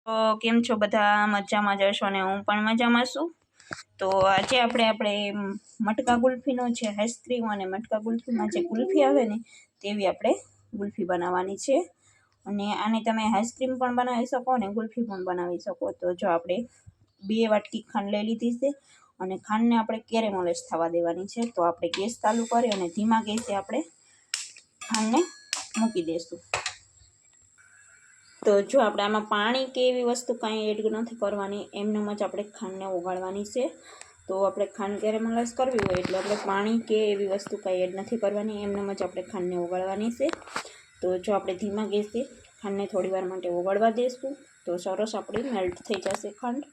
તો કેમ છો બધા? મજામાં જશો ને હું પણ મજામાં છું. તો આજે આપણે મટકા ગુલ્ફીનો છે આઈસ્ક્રીમ અને મટકા ગુલ્ફીમાં જે ગુલ્ફી આવે ને તેવી આપણે ગુલ્ફી બનાવવાની છે. અને આને તમે આઈસ્ક્રીમ પણ બનાવી શકો અને ગુલ્ફી પણ બનાવી શકો. તો જો આપણે 2 વાટકી ખાંડ લઈ લીધી છે અને ખાંડને આપણે કેરેમલાઇઝ થવા દેવાની છે. તો આપણે ગેસ ચાલુ કરી અને ધીમા ગેસે આપણે ખાંડને મૂકી દઈશું. તો જો આપણે આમાં પાણી કે એવી વસ્તુ કાંઈ એડ નથી કરવાની, એમનેમ જ આપણે ખાંડને ઓગાળવાની છે. તો આપણે ખાંડ કેરેમલાઇઝ કરવી હોય એટલે આપણે પાણી કે એવી વસ્તુ કાંઈ એડ નથી કરવાની, એમનેમ જ આપણે ખાંડને ઓગાળવાની છે. તો જો આપણે ધીમા ગેસે ખાંડને થોડી વાર માટે ઓગાળવા દઈશું તો સરસ આપણી મેલ્ટ થઈ જશે ખાંડ.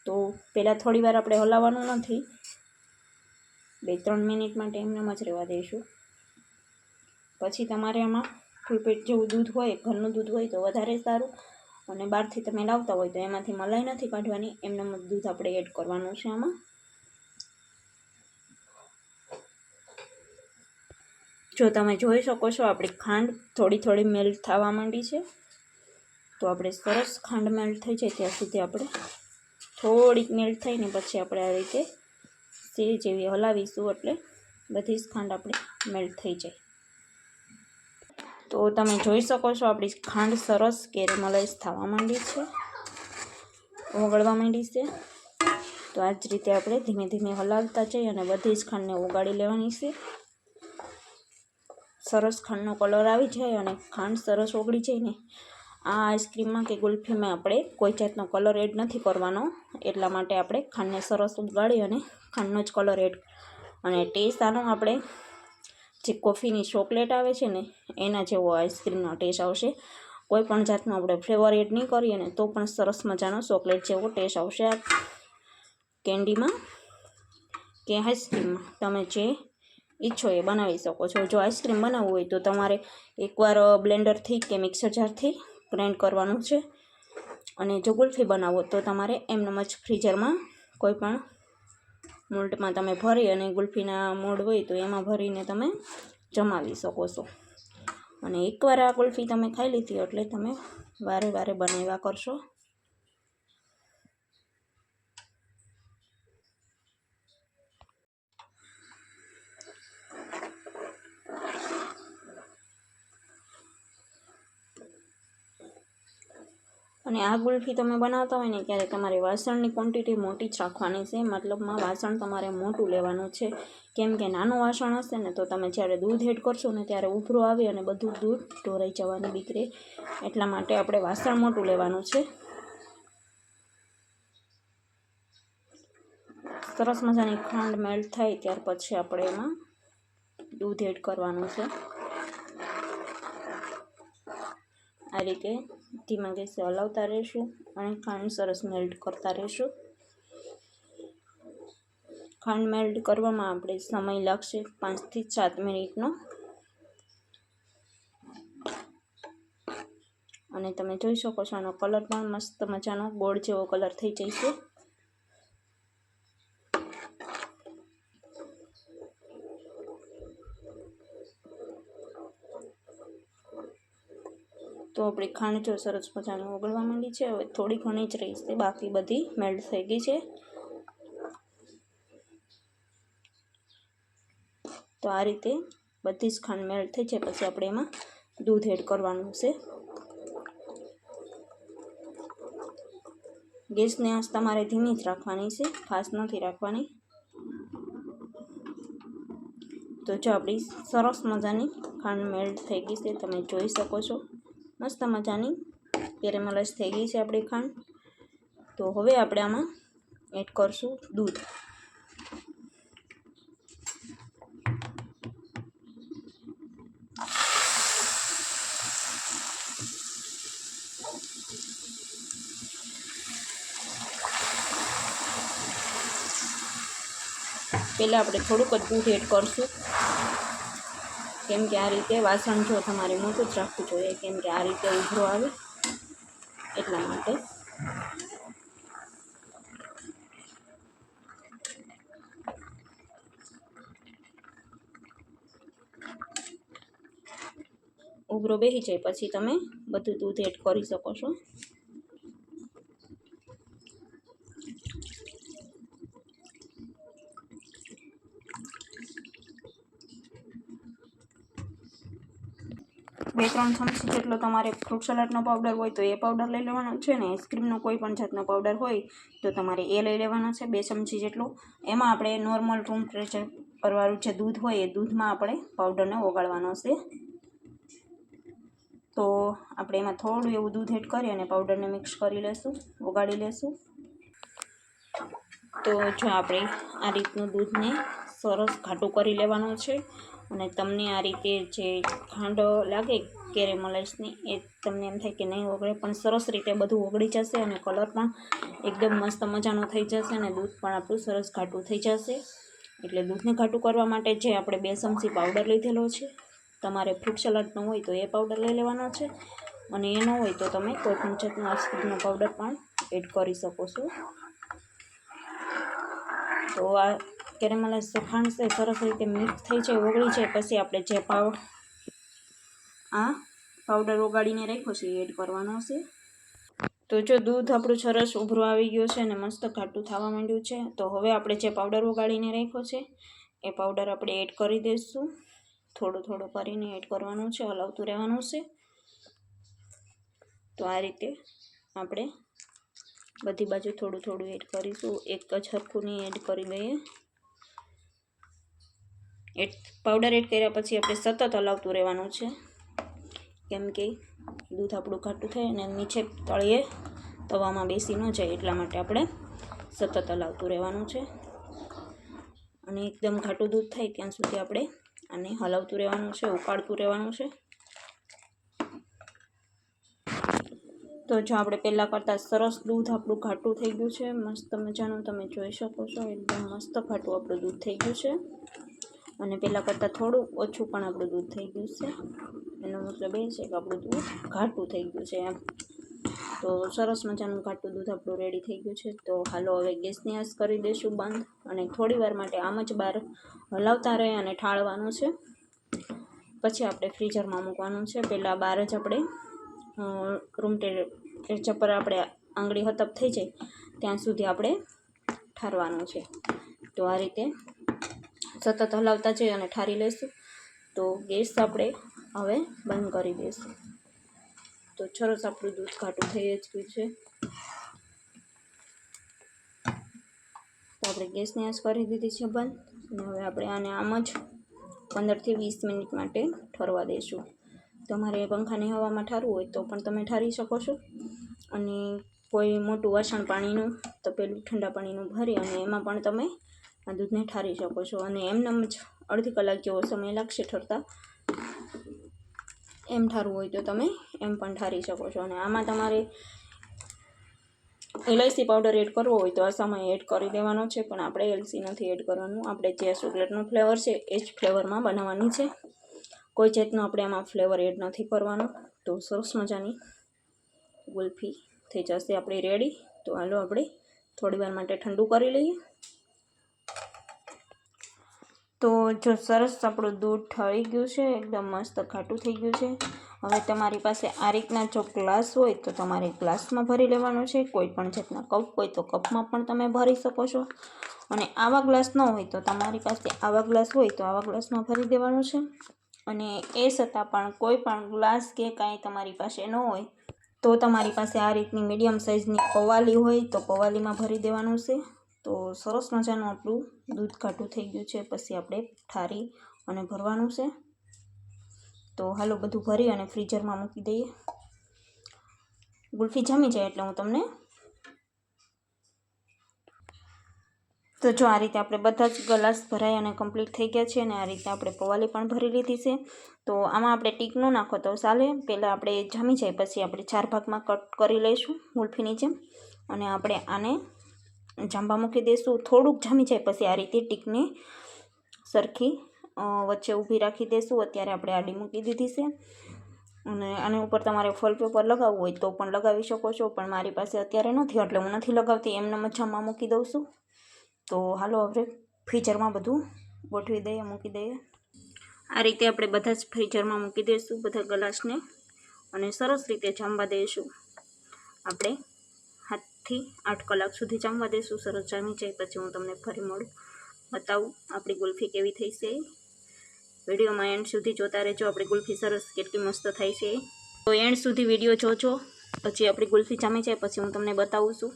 તો પહેલાં થોડી વાર આપણે હલાવવાનું નથી, 2-3 મિનિટ માટે એમનેમ જ રહેવા દઈશું. પછી તમારે આમાં ફૂલ પેટ જેવું દૂધ હોય, ઘરનું દૂધ હોય તો વધારે સારું, અને બહારથી તમે લાવતા હોય તો એમાંથી મલાઈ નથી કાઢવાની, એમનેમ જ દૂધ આપણે એડ કરવાનું છે આમાં. જો તમે જોઈ શકો છો આપણી ખાંડ થોડી મેલ્ટ થવા માંડી છે. તો આપણે સરસ ખાંડ મેલ્ટ થઈ જાય ત્યાં સુધી આપણે થોડીક મેલ્ટ થઈને પછી આપણે આ રીતે સેજ જેવી હલાવીશું એટલે બધી જ ખાંડ આપણી મેલ્ટ થઈ જાય. તો તમે જોઈ શકો છો આપણી ખાંડ સરસ કેરેમલાઇઝ થવા માંડી છે, ઓગળવા માંડી છે. તો આ જ રીતે આપણે ધીમે ધીમે હલાવતા જઈએ અને બધી જ ખાંડને ઓગાળી લેવાની છે. સરસ ખાંડનો કલર આવી જાય અને ખાંડ સરસ ઓગળી જાય ને, આ આઈસ્ક્રીમમાં કે ગુલ્ફીમાં આપણે કોઈ જાતનો કલર એડ નથી કરવાનો, એટલા માટે આપણે ખાંડને સરસ ઉગાળી અને ખાંડનો જ કલર એડ. અને ટેસ્ટ આનો આપણે જે કોફીની ચોકલેટ આવે છે ને એના જેવો આઈસ્ક્રીમનો ટેસ્ટ આવશે. કોઈ પણ જાતનો આપણે ફ્લેવર એડ નહીં કરીએ ને તો પણ સરસ મજાનો ચોકલેટ જેવો ટેસ્ટ આવશે આ કેન્ડીમાં કે આઈસ્ક્રીમમાં. તમે જે ઈચ્છો એ બનાવી શકો છો. જો આઈસ્ક્રીમ બનાવવું હોય તો તમારે એકવાર બ્લેન્ડરથી કે મિક્સર જારથી ગ્રાઇન્ડ કરવાનું છે. અને જો ગુલ્ફી બનાવો તો તમારે એમનેમ જ ફ્રીઝરમાં કોઈ પણ મોલ્ડમાં તમે ભરી અને ગુલ્ફીના મોલ્ડ હોય તો એમાં ભરીને તમે જમાવી શકો છો. અને એકવાર આ ગુલ્ફી તમે ખાઈ લીધી એટલે તમે વારે વારે બનાવ્યા કરશો. અને આ ગુલ્ફી તમે બનાવતા હોય ને ત્યારે તમારે વાસણની ક્વોન્ટિટી મોટી જ રાખવાની છે. મતલબમાં વાસણ તમારે મોટું લેવાનું છે, કેમ કે નાનું વાસણ હશે ને તો તમે જ્યારે દૂધ એડ કરશો ને ત્યારે ઉભરો આવી અને બધું દૂધ ઢોરાઈ જવાની બીક રહે. એટલા માટે આપણે વાસણ મોટું લેવાનું છે. સરસ મજાની ખાંડ મેલ્ટ થાય ત્યાર પછી આપણે એમાં દૂધ એડ કરવાનું છે. આ રીતે ધીમા ગેસે હલાવતા રહીશું અને ખાંડ સરસ મેલ્ટ કરતા રહીશું. ખાંડ મેલ્ટ કરવામાં આપણે સમય લાગશે 5 થી 7 મિનિટનો. અને તમે જોઈ શકો છો આનો કલર પણ મસ્ત મજાનો ગોળ જેવો કલર થઈ જાય છે. તો આપણી ખાંડ જો સરસ મજાની ઓગળવા માંડી છે. હવે થોડી ઘણી જ રહી છે, બાકી બધી મેલ્ટ થઈ ગઈ છે. તો આ રીતે બધી જ ખાંડ મેલ્ટ થઈ જાય પછી આપણે એમાં દૂધ એડ કરવાનું છે. ગેસની આંચ તમારે ધીમી જ રાખવાની છે, ફાસ્ટ નથી રાખવાની. તો જો આપણી સરસ મજાની ખાંડ મેલ્ટ થઈ ગઈ છે, તમે જોઈ શકો છો મસ્ત મજાની કેરેમલાઇઝ થઈ ગઈ છે આપણી ખાંડ. તો હવે આપણે આમાં એડ કરશું દૂધ. પહેલાં આપણે થોડુંક જ દૂધ એડ કરશું, કેમ કે આ રીતે વાસણ જો તમારે મોટું જ રાખવું જોઈએ, કેમ કે આ રીતે ઉભરો આવે એટલા માટે. ઉભરો બેસી જાય પછી તમે બધું દૂધ એડ કરી શકો છો. 2-3 ચમચી જેટલો તમારે ફ્રૂટ સલાડનો પાવડર હોય તો એ પાવડર લઈ લેવાનો છે ને આઈસ્ક્રીમનો કોઈ પણ જાતનો પાવડર હોય તો તમારે એ લઈ લેવાનો છે 2 ચમચી જેટલો. એમાં આપણે નોર્મલ રૂમ ટેમ્પરેચરવાળું જે દૂધ હોય એ દૂધમાં આપણે પાવડરને ઓગાળવાનો છે. તો આપણે એમાં થોડું એવું દૂધ એડ કરી અને પાવડરને મિક્સ કરી લેશું, ઓગાળી લેશું. તો જો આપણે આ રીતનું દૂધને સરસ ઘાટું કરી લેવાનું છે અને તમને આ રીતે જે ખાંડ લાગે કેરેમલાઇઝની એ તમને એમ થાય કે નહીં ઓગળે, પણ સરસ રીતે બધું ઓગળી જશે અને કલર પણ એકદમ મસ્ત મજાનો થઈ જશે અને દૂધ પણ આપણું સરસ ઘાટું થઈ જશે. એટલે દૂધને ઘાટું કરવા માટે જે આપણે 2 ચમચી પાવડર લીધેલો છે, તમારે ફ્રૂટ સલાડનો હોય તો એ પાવડર લઈ લેવાનો છે અને એ ન હોય તો તમે કોઈ પણ જાતનો આઈસ્ક્રીમનો પાવડર પણ એડ કરી શકો છો. તો આ કેરેમલાઇઝ ખાંડ છે સરસ રીતે મિક્સ થઈ જાય, ઓગળી જાય પછી આપણે જે પાવડર ઓગાળીને રાખ્યો છે એ એડ કરવાનો છે. તો જો દૂધ આપણું સરસ ઉભરું આવી ગયું છે અને મસ્ત ઘાટું થવા માંડ્યું છે. તો હવે આપણે જે પાવડર ઓગાળીને રાખ્યો છે એ પાવડર આપણે એડ કરી દઈશું. થોડું થોડું કરીને એડ કરવાનું છે, હલાવતું રહેવાનું છે. તો આ રીતે આપણે બધી બાજુ થોડું થોડું એડ કરીશું, એક જ હરખું નહીં એડ કરી દઈએ. પાવડર એડ કર્યા પછી આપણે સતત હલાવતું રહેવાનું છે, કેમ કે દૂધ આપણું ઘાટું થાય અને નીચે તળિયે તવામાં બેસી ન જાય એટલા માટે આપણે સતત હલાવતું રહેવાનું છે. અને એકદમ ઘાટું દૂધ થાય ત્યાં સુધી આપણે આને હલાવતું રહેવાનું છે, ઉકાળતું રહેવાનું છે. તો જો આપણે પહેલાં કરતાં સરસ દૂધ આપણું ઘાટું થઈ ગયું છે, મસ્ત મજાનું તમે જોઈ શકો છો. એકદમ મસ્ત ઘાટું આપણું દૂધ થઈ ગયું છે અને પહેલાં કરતાં થોડું ઓછું પણ આપણું દૂધ થઈ ગયું છે. એનો મતલબ એ છે કે આપણું દૂધ ઘાટું થઈ ગયું છે એમ. તો સરસ મજાનું ઘાટું દૂધ આપણું રેડી થઈ ગયું છે. તો હાલો હવે ગેસની આંચ કરી દઈશું બંધ અને થોડી વાર માટે આમ જ બહાર હલાવતા રહે અને ઠાળવાનું છે. પછી આપણે ફ્રીઝરમાં મૂકવાનું છે. પહેલાં બહાર જ આપણે રૂમ ટેમ્પરેચર પર આપણે આંગળી હતપ થઈ જાય ત્યાં સુધી આપણે ઠારવાનું છે. તો આ રીતે સતત હલાવતા જઈએ અને ઠારી લઈશું. તો ગેસ આપણે હવે બંધ કરી દઈશું. તો સરસ આપણું દૂધ ઘાટું થઈ જ ગયું છે. તો આપણે ગેસની આંચ કરી દીધી છે બંધ અને હવે આપણે આને આમ જ 15 થી 20 મિનિટ માટે ઠરવા દઈશું. તમારે પંખાની હવામાં ઠારવું હોય તો પણ તમે ઠારી શકો છો અને કોઈ મોટું વાસણ પાણીનું તપેલું ઠંડા પાણીનું ભરી અને એમાં પણ તમે આ દૂધને ઠારી શકો છો. અને એમનેમ જ અડધી કલાક જેવો સમય લાગશે ઠરતા. એમ ઠારવું હોય તો તમે એમ પણ ઠારી શકો છો. અને આમાં તમારે ઇલાયચી પાવડર એડ કરવો હોય તો આ સમયે એડ કરી દેવાનો છે, પણ આપણે એલચી નથી એડ કરવાનું. આપણે જે ચોકલેટનો ફ્લેવર છે એ જ ફ્લેવરમાં બનાવવાની છે, કોઈ જાતનો આપણે આમાં ફ્લેવર એડ નથી કરવાનો. તો સરસ મજાની ગુલ્ફી થઈ જશે આપણી રેડી. તો હાલો આપણે થોડી વાર માટે ઠંડુ કરી લઈએ. તો જો સરસ આપણું દૂધ ઠરી ગયું છે, એકદમ મસ્ત ઘાટું થઈ ગયું છે. હવે તમારી પાસે આ રીતના જો ગ્લાસ હોય તો તમારે ગ્લાસમાં ભરી લેવાનું છે. કોઈ પણ જાતના કપ હોય તો કપમાં પણ તમે ભરી શકો છો. અને આવા ગ્લાસ ન હોય તો તમારી પાસે આવા ગ્લાસ હોય તો આવા ગ્લાસમાં ભરી દેવાનું છે. અને એ છતાં પણ કોઈ પણ ગ્લાસ કે કાંઈ તમારી પાસે ન હોય તો તમારી પાસે આ રીતની મીડિયમ સાઇઝની પવાલી હોય તો પવાલીમાં ભરી દેવાનું છે. તો સરસ મજાનું આપણું દૂધ ઘાટું થઈ ગયું છે. પછી આપણે ઠારી અને ભરવાનું છે. તો હાલો બધું ભરી અને ફ્રીઝરમાં મૂકી દઈએ. ગુલ્ફી જામી જાય એટલે હું તમને તો જો આ રીતે આપણે બધા જ ગ્લાસ ભરાઈ અને કમ્પ્લીટ થઈ ગયા છે અને આ રીતે આપણે પવાલી પણ ભરી લીધી છે. તો આમાં આપણે ટીક ન નાખો તો ચાલે. પહેલાં આપણે જામી જાય પછી આપણે 4 ભાગમાં કટ કરી લઈશું ગુલ્ફીની જેમ અને આપણે આને જાંબા મૂકી દઈશું. થોડુંક જામી જાય પછી આ રીતે ટીકને સરખી વચ્ચે ઊભી રાખી દઈશું. અત્યારે આપણે આડી મૂકી દીધી છે અને આની ઉપર તમારે ફોઇલ પેપર લગાવવું હોય તો પણ લગાવી શકો છો, પણ મારી પાસે અત્યારે નથી એટલે હું નથી લગાવતી, એમને જાંબા મૂકી દઉં છું. તો હાલો હવે ફ્રીઝરમાં બધું ગોઠવી દઈએ, મૂકી દઈએ. આ રીતે આપણે બધા જ ફ્રીઝરમાં મૂકી દઈશું બધા ગ્લાસને અને સરસ રીતે જામવા દઈશું. આપણે 7 થી 8 કલાક સુધી જામવા દઈશું. સરસ જામી જાય પછી હું તમને ફરી મળું, બતાવું આપણી ગુલ્ફી કેવી થઈ છે. વિડીયોમાં એન્ડ સુધી જોતા રહેજો. આપણી ગુલ્ફી સરસ કેટલી મસ્ત થાય છે. તો એન્ડ સુધી વિડીયો જોજો, પછી આપણી ગુલ્ફી જામી જાય પછી હું તમને બતાવું છું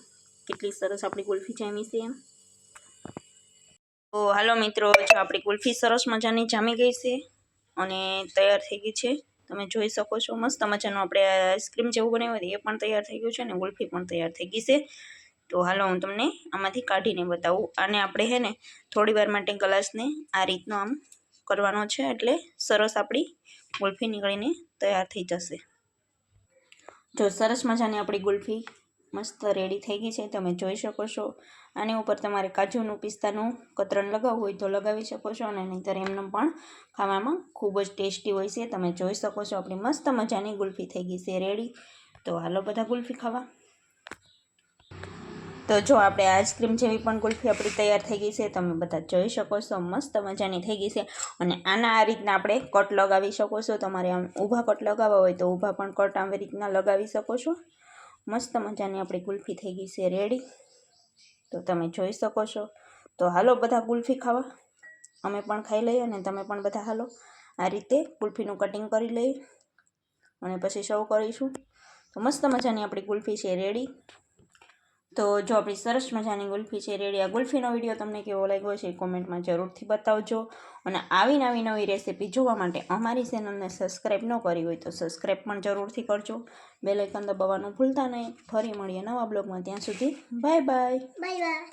કેટલી સરસ આપણી ગુલ્ફી જામી છે એમ. તો હાલો મિત્રો, જો આપણી ગુલ્ફી સરસ મજાની જામી ગઈ છે અને તૈયાર થઈ ગઈ છે. તમે જોઈ શકો છો મસ્ત મજાનું આપણે આઈસ્ક્રીમ જેવું બનાવ્યું હતું એ પણ તૈયાર થઈ ગયું છે અને ગુલ્ફી પણ તૈયાર થઈ ગઈ છે. તો હાલો હું તમને આમાંથી કાઢીને બતાવું. આને આપણે હે ને થોડી વાર માટે ગ્લાસને આ રીતનો આમ કરવાનો છે, એટલે સરસ આપણી ગુલ્ફી નીકળીને તૈયાર થઈ જશે. જો સરસ મજાની આપણી ગુલ્ફી મસ્ત રેડી થઈ ગઈ છે, તમે જોઈ શકો છો. આની ઉપર તમારે કાજુનું પિસ્તાનું કતરણ લગાવવું હોય તો લગાવી શકો છો, અને નહીંતર એમને પણ ખાવામાં ખૂબ જ ટેસ્ટી હોય છે. તમે જોઈ શકો છો આપણી મસ્ત મજાની ગુલ્ફી થઈ ગઈ છે રેડી. તો હાલો બધા ગુલ્ફી ખાવા. તો જો આપણે આઈસ્ક્રીમ જેવી પણ ગુલ્ફી આપણી તૈયાર થઈ ગઈ છે, તમે બધા જોઈ શકો છો મસ્ત મજાની થઈ ગઈ છે. અને આના આ રીતના આપણે કટ લગાવી શકો છો. તમારે આમ ઊભા કટ લગાવવા હોય તો ઊભા પણ કટ આવી રીતના લગાવી શકો છો. મસ્ત મજાની આપણી ગુલ્ફી થઈ ગઈ છે રેડી. તો તમે જોઈ શકો છો. તો હાલો બધા ગુલ્ફી ખાવા, અમે પણ ખાઈ લઈએ અને તમે પણ બધા હાલો આ રીતે ગુલ્ફીનું કટિંગ કરી લઈએ અને પછી સર્વ કરીશું. તો મસ્ત મજાની આપણી ગુલ્ફી છે રેડી. તો જો આપણી સરસ મજાની ગુલ્ફી છે રેડી. આ ગુલ્ફીનો વિડીયો તમને કેવો લાગ્યો છે એ કોમેન્ટમાં જરૂરથી બતાવજો. અને આવી નવી રેસીપી જોવા માટે અમારી ચેનલને સબસ્ક્રાઈબ ન કરી હોય તો સબસ્ક્રાઈબ પણ જરૂરથી કરજો. બેલ આઇકન દબાવવાનું ભૂલતા નહીં. ફરી મળીએ નવા બ્લોગમાં, ત્યાં સુધી બાય બાય. Bye bye.